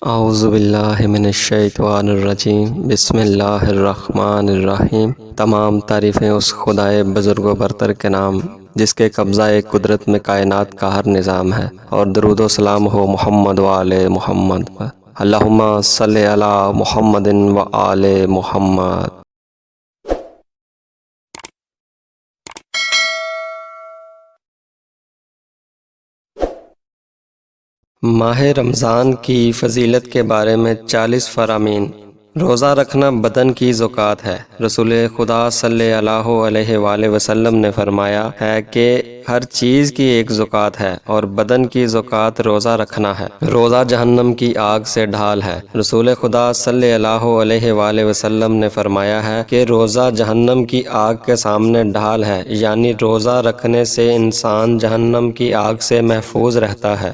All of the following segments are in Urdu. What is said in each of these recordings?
اعوذ باللہ من الشیطان الرجیم، بسم اللہ الرحمن الرحیم۔ تمام تعریفیں اس خدائے بزرگ و برتر کے نام جس کے قبضہ قدرت میں کائنات کا ہر نظام ہے، اور درود و سلام ہو محمد و آل محمد پر۔ اللہم صلی علی محمد و آل محمد۔ ماہ رمضان کی فضیلت کے بارے میں 40 فرامین۔ روزہ رکھنا بدن کی زکوٰۃ ہے۔ رسول خدا صلی اللہ علیہ وآلہ وسلم نے فرمایا ہے کہ ہر چیز کی ایک زکوٰۃ ہے، اور بدن کی زکوٰۃ روزہ رکھنا ہے۔ روزہ جہنم کی آگ سے ڈھال ہے۔ رسول خدا صلی اللہ علیہ وآلہ وسلم نے فرمایا ہے کہ روزہ جہنم کی آگ کے سامنے ڈھال ہے، یعنی روزہ رکھنے سے انسان جہنم کی آگ سے محفوظ رہتا ہے۔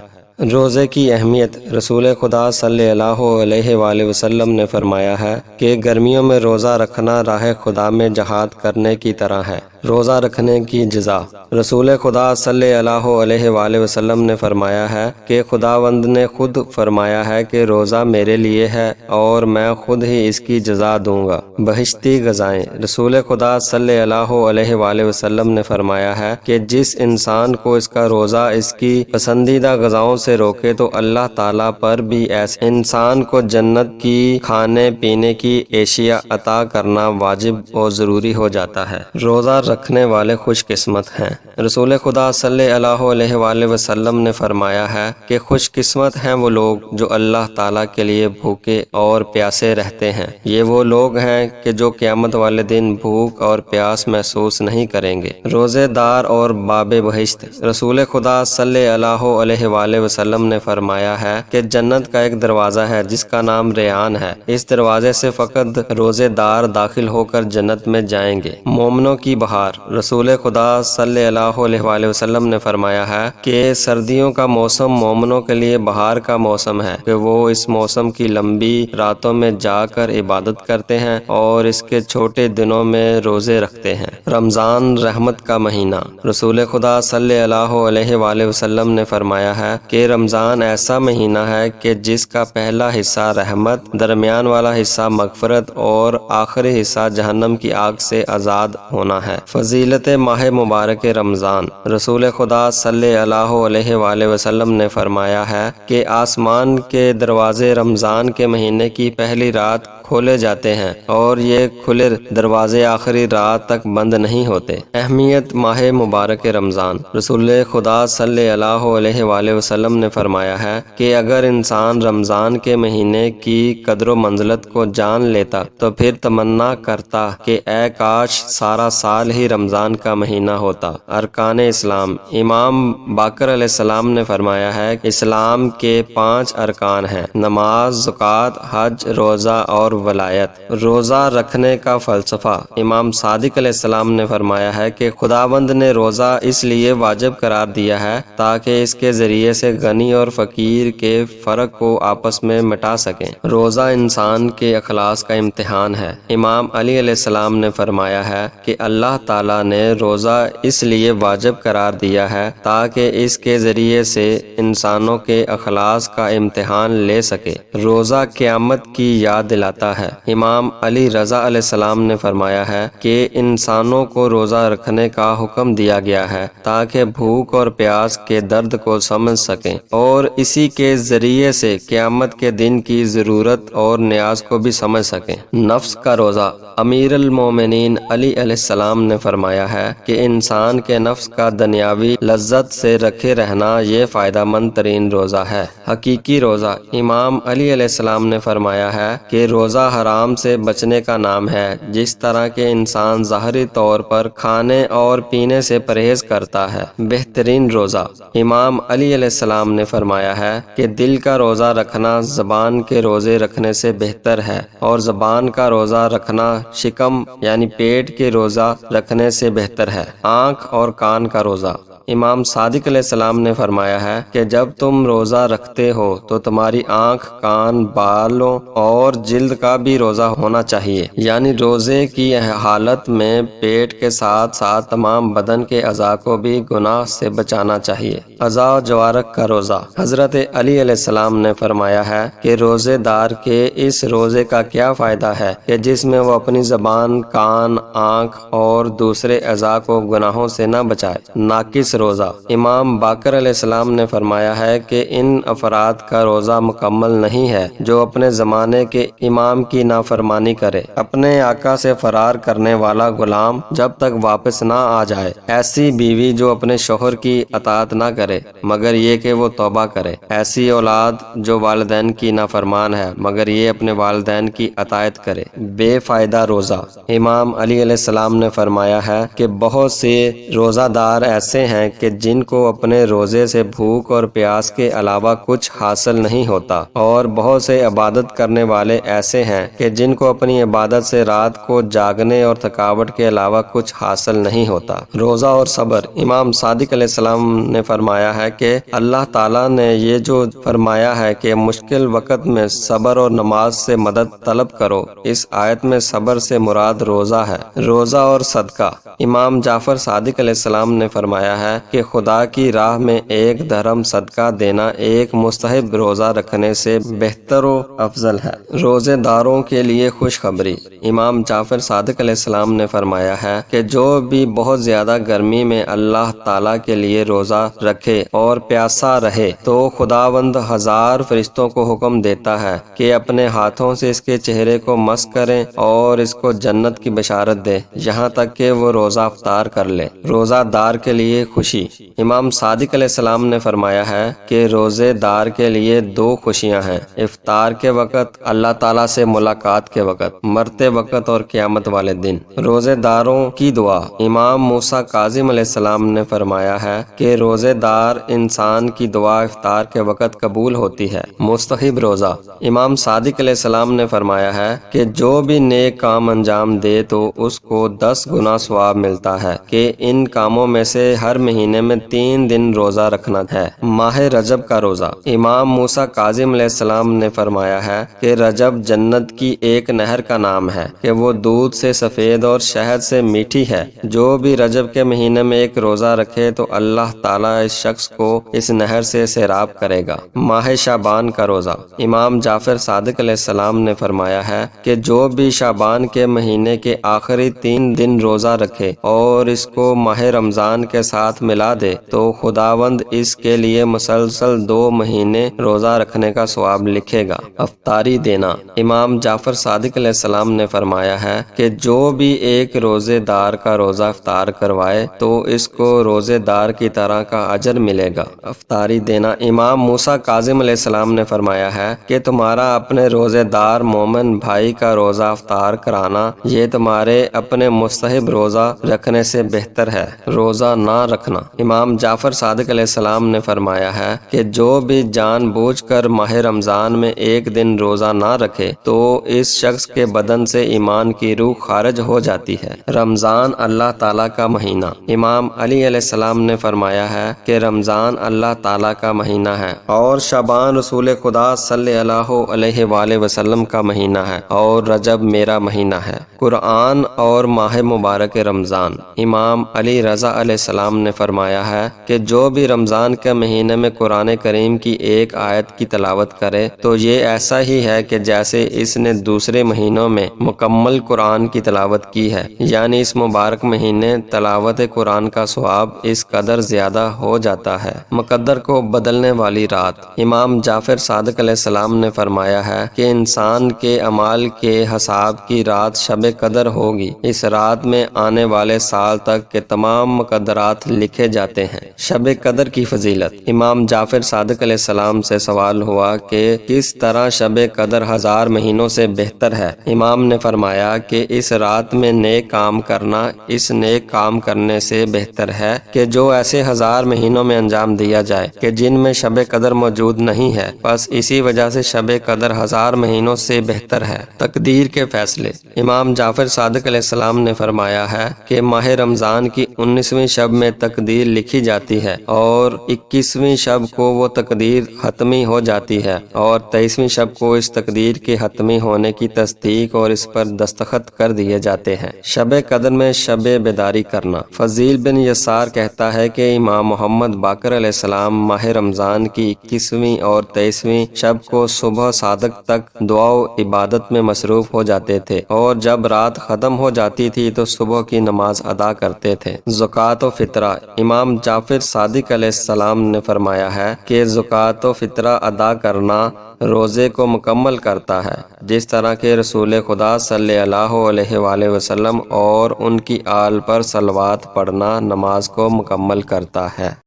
روزے کی اہمیت۔ رسول خدا صلی اللہ علیہ وآلہ وسلم نے فرمایا ہے کہ گرمیوں میں روزہ رکھنا راہ خدا میں جہاد کرنے کی طرح ہے۔ روزہ رکھنے کی جزا۔ رسول خدا صلی اللہ علیہ وآلہ وسلم نے فرمایا ہے کہ خداوند نے خود فرمایا ہے کہ روزہ میرے لیے ہے اور میں خود ہی اس کی جزا دوں گا۔ بہشتی غذائیں۔ رسول خدا صلی اللہ علیہ وآلہ وسلم نے فرمایا ہے کہ جس انسان کو اس کا روزہ اس کی پسندیدہ غذاؤں سے روکے تو اللہ تعالیٰ پر بھی ایسے انسان کو جنت کی کھانے پینے کی اشیاء عطا کرنا واجب اور ضروری ہو جاتا ہے۔ روزہ رکھنے والے خوش قسمت ہیں۔ رسول خدا صلی اللہ علیہ وآلہ وسلم نے فرمایا ہے کہ خوش قسمت ہیں وہ لوگ جو اللہ تعالیٰ کے لیے بھوکے اور پیاسے رہتے ہیں۔ یہ وہ لوگ ہیں کہ جو قیامت والے دن بھوک اور پیاس محسوس نہیں کریں گے۔ روزے دار اور باب بہشت۔ رسول خدا صلی اللہ علیہ وآلہ وسلم نے فرمایا ہے کہ جنت کا ایک دروازہ ہے جس کا نام ریان ہے۔ اس دروازے سے فقط روزے دار داخل ہو کر جنت میں جائیں گے۔ مومنوں کی بہار۔ رسول خدا صلی اللہ علیہ وآلہ وسلم نے فرمایا ہے کہ سردیوں کا موسم مومنوں کے لیے بہار کا موسم ہے کہ وہ اس موسم کی لمبی راتوں میں جا کر عبادت کرتے ہیں اور اس کے چھوٹے دنوں میں روزے رکھتے ہیں۔ رمضان رحمت کا مہینہ۔ رسول خدا صلی اللہ علیہ وآلہ وسلم نے فرمایا ہے کہ رمضان ایسا مہینہ ہے کہ جس کا پہلا حصہ رحمت، درمیان والا حصہ مغفرت اور آخری حصہ جہنم کی آگ سے آزاد ہونا ہے۔ فضیلت ماہ مبارک رمضان۔ رسول خدا صلی اللہ علیہ وآلہ وسلم نے فرمایا ہے کہ آسمان کے دروازے رمضان کے مہینے کی پہلی رات کھولے جاتے ہیں اور یہ کھلے دروازے آخری رات تک بند نہیں ہوتے۔ اہمیت ماہ مبارک رمضان۔ رسول خدا صلی اللہ علیہ وآلہ وسلم نے فرمایا ہے کہ اگر انسان رمضان کے مہینے کی قدر و منزلت کو جان لیتا تو پھر تمنا کرتا کہ اے کاش سارا سال ہی رمضان کا مہینہ ہوتا۔ ارکان اسلام۔ امام باقر علیہ السلام نے فرمایا ہے کہ اسلام کے 5 ارکان ہیں: نماز، زکوٰۃ، حج، روزہ اور ولایت۔ روزہ رکھنے کا فلسفہ۔ امام صادق علیہ السلام نے فرمایا ہے کہ خداوند نے روزہ اس لیے واجب قرار دیا ہے تاکہ اس کے ذریعے سے غنی اور فقیر کے فرق کو آپس میں مٹا سکیں۔ روزہ انسان کے اخلاص کا امتحان ہے۔ امام علی علیہ السلام نے فرمایا ہے کہ اللہ تعالیٰ نے روزہ اس لیے واجب قرار دیا ہے تاکہ اس کے ذریعے سے انسانوں کے اخلاص کا امتحان لے سکے۔ روزہ قیامت کی یاد دلاتا ہے۔ امام علی رضا علیہ السلام نے فرمایا ہے کہ انسانوں کو روزہ رکھنے کا حکم دیا گیا ہے تاکہ بھوک اور پیاس کے درد کو سمجھ سکیں اور اسی کے ذریعے سے قیامت کے دن کی ضرورت اور نیاز کو بھی سمجھ سکیں۔ نفس کا روزہ۔ امیر المومنین علی علیہ السلام نے فرمایا ہے کہ انسان کے نفس کا دنیاوی لذت سے رکھے رہنا یہ فائدہ مند ترین روزہ ہے۔ حقیقی روزہ۔ امام علی علیہ السلام نے فرمایا ہے کہ روزہ حرام سے بچنے کا نام ہے، جس طرح کے انسان ظاہری طور پر کھانے اور پینے سے پرہیز کرتا ہے۔ بہترین روزہ۔ امام علی علیہ السلام نے فرمایا ہے کہ دل کا روزہ رکھنا زبان کے روزے رکھنے سے بہتر ہے، اور زبان کا روزہ رکھنا شکم یعنی پیٹ کے روزہ رکھنے سے بہتر ہے۔ آنکھ اور کان کا روزہ۔ امام صادق علیہ السلام نے فرمایا ہے کہ جب تم روزہ رکھتے ہو تو تمہاری آنکھ، کان، بالوں اور جلد کا بھی روزہ ہونا چاہیے، یعنی روزے کی حالت میں پیٹ کے ساتھ ساتھ تمام بدن کے اعضاء کو بھی گناہ سے بچانا چاہیے۔ اعضاء و جوارح کا روزہ۔ حضرت علی علیہ السلام نے فرمایا ہے کہ روزے دار کے اس روزے کا کیا فائدہ ہے کہ جس میں وہ اپنی زبان، کان، آنکھ اور دوسرے اعضاء کو گناہوں سے نہ بچائے۔ ناقص روزہ۔ امام باقر علیہ السلام نے فرمایا ہے کہ ان افراد کا روزہ مکمل نہیں ہے جو اپنے زمانے کے امام کی نافرمانی کرے۔ اپنے آقا سے فرار کرنے والا غلام جب تک واپس نہ آ جائے، ایسی بیوی جو اپنے شوہر کی اطاعت نہ کرے مگر یہ کہ وہ توبہ کرے، ایسی اولاد جو والدین کی نافرمان ہے مگر یہ اپنے والدین کی اطاعت کرے۔ بے فائدہ روزہ۔ امام علی علیہ السلام نے فرمایا ہے کہ بہت سے روزہ دار ایسے ہیں کہ جن کو اپنے روزے سے بھوک اور پیاس کے علاوہ کچھ حاصل نہیں ہوتا، اور بہت سے عبادت کرنے والے ایسے ہیں کہ جن کو اپنی عبادت سے رات کو جاگنے اور تھکاوٹ کے علاوہ کچھ حاصل نہیں ہوتا۔ روزہ اور صبر۔ امام صادق علیہ السلام نے فرمایا ہے کہ اللہ تعالیٰ نے یہ جو فرمایا ہے کہ مشکل وقت میں صبر اور نماز سے مدد طلب کرو، اس آیت میں صبر سے مراد روزہ ہے۔ روزہ اور صدقہ۔ امام جعفر صادق علیہ السلام نے فرمایا ہے کہ خدا کی راہ میں ایک درہم صدقہ دینا ایک مستحب روزہ رکھنے سے بہتر و افضل ہے۔ روزے داروں کے لیے خوشخبری۔ امام جعفر صادق علیہ السلام نے فرمایا ہے کہ جو بھی بہت زیادہ گرمی میں اللہ تعالیٰ کے لیے روزہ رکھے اور پیاسا رہے تو خداوند 1000 فرشتوں کو حکم دیتا ہے کہ اپنے ہاتھوں سے اس کے چہرے کو مس کریں اور اس کو جنت کی بشارت دے یہاں تک کہ وہ روزہ افطار کر لے۔ روزہ دار کے لیے خوشی۔ امام صادق علیہ السلام نے فرمایا ہے کہ روزے دار کے لیے 2 خوشیاں ہیں، افطار کے وقت، اللہ تعالیٰ سے ملاقات کے وقت، مرتے وقت اور قیامت والے دن۔ روزے داروں کی دعا۔ امام موسیٰ کاظم علیہ السلام نے فرمایا ہے کہ روزے دار انسان کی دعا افطار کے وقت قبول ہوتی ہے۔ مستحب روزہ۔ امام صادق علیہ السلام نے فرمایا ہے کہ جو بھی نیک کام انجام دے تو اس کو 10 گنا ثواب ملتا ہے کہ ان کاموں میں سے ہر مہینے میں 3 دن روزہ رکھنا ہے۔ ماہ رجب کا روزہ۔ امام موسیٰ کاظم علیہ السلام نے فرمایا ہے کہ رجب جنت کی ایک نہر کا نام ہے کہ وہ دودھ سے سفید اور شہد سے میٹھی ہے۔ جو بھی رجب کے مہینے میں ایک روزہ رکھے تو اللہ تعالیٰ اس شخص کو اس نہر سے سیراب کرے گا۔ ماہ شعبان کا روزہ۔ امام جعفر صادق علیہ السلام نے فرمایا ہے کہ جو بھی شعبان کے مہینے کے آخری 3 دن روزہ رکھے اور اس کو ماہ رمضان کے ساتھ ملا دے تو خداوند اس کے لیے مسلسل 2 مہینے روزہ رکھنے کا ثواب لکھے گا۔ افطاری دینا۔ امام جعفر صادق علیہ السلام نے فرمایا ہے کہ جو بھی ایک روزے دار کا روزہ افطار کروائے تو اس کو روزے دار کی طرح کا اجر ملے گا۔ افطاری دینا۔ امام موسیٰ کاظم علیہ السلام نے فرمایا ہے کہ تمہارا اپنے روزے دار مومن بھائی کا روزہ افطار کرانا یہ تمہارے اپنے مستحب روزہ رکھنے سے بہتر ہے۔ روزہ نہ رکھنا۔ امام جعفر صادق علیہ السلام نے فرمایا ہے کہ جو بھی جان بوجھ کر ماہ رمضان میں ایک دن روزہ نہ رکھے تو اس شخص کے بدن سے ایمان کی روح خارج ہو جاتی ہے۔ رمضان اللہ تعالیٰ کا مہینہ۔ امام علی علیہ السلام نے فرمایا ہے کہ رمضان اللہ تعالیٰ کا مہینہ ہے اور شعبان رسول خدا صلی اللہ علیہ وآلہ وسلم کا مہینہ ہے اور رجب میرا مہینہ ہے۔ قرآن اور ماہ مبارک رمضان۔ امام علی رضا علیہ السلام نے فرمایا ہے کہ جو بھی رمضان کے مہینے میں قرآن کریم کی ایک آیت کی تلاوت کرے تو یہ ایسا ہی ہے کہ جیسے اس نے دوسرے مہینوں میں مکمل قرآن کی تلاوت کی ہے، یعنی اس مبارک مہینے تلاوت قرآن کا ثواب اس قدر زیادہ ہو جاتا ہے۔ مقدر کو بدلنے والی رات۔ امام جعفر صادق علیہ السلام نے فرمایا ہے کہ انسان کے اعمال کے حساب کی رات شب قدر ہوگی۔ اس رات میں آنے والے سال تک کے تمام مقدرات لکھے جاتے ہیں۔ شب قدر کی فضیلت۔ امام جعفر صادق علیہ السلام سے سوال ہوا کہ کس طرح شب قدر 1000 مہینوں سے بہتر ہے۔ امام نے فرمایا کہ اس رات میں نیک کام کرنا اس نیک کام کرنے سے بہتر ہے کہ جو ایسے 1000 مہینوں میں انجام دیا جائے کہ جن میں شب قدر موجود نہیں ہے، بس اسی وجہ سے شب قدر 1000 مہینوں سے بہتر ہے۔ تقدیر کے فیصلے۔ امام جعفر صادق علیہ السلام نے فرمایا ہے کہ ماہ رمضان کی 19ویں شب میں تقدیر لکھی جاتی ہے اور 21ویں شب کو وہ تقدیر حتمی ہو جاتی ہے اور 23ویں شب کو اس تقدیر کے حتمی ہونے کی تصدیق اور اس پر دستخط کر دیے جاتے ہیں۔ شب قدر میں شب بیداری کرنا۔ فضیل بن یسار کہتا ہے کہ امام محمد باقر علیہ السلام ماہ رمضان کی 21ویں اور 23ویں شب کو صبح صادق تک دعا و عبادت میں مصروف ہو جاتے تھے اور جب رات ختم ہو جاتی تھی تو صبح کی نماز ادا کرتے تھے۔ زکوٰۃ و فطرہ۔ امام جعفر صادق علیہ السلام نے فرمایا ہے کہ زکوٰۃ و فطرہ ادا کرنا روزے کو مکمل کرتا ہے، جس طرح کہ رسول خدا صلی اللہ علیہ وآلہ وسلم اور ان کی آل پر صلوات پڑھنا نماز کو مکمل کرتا ہے۔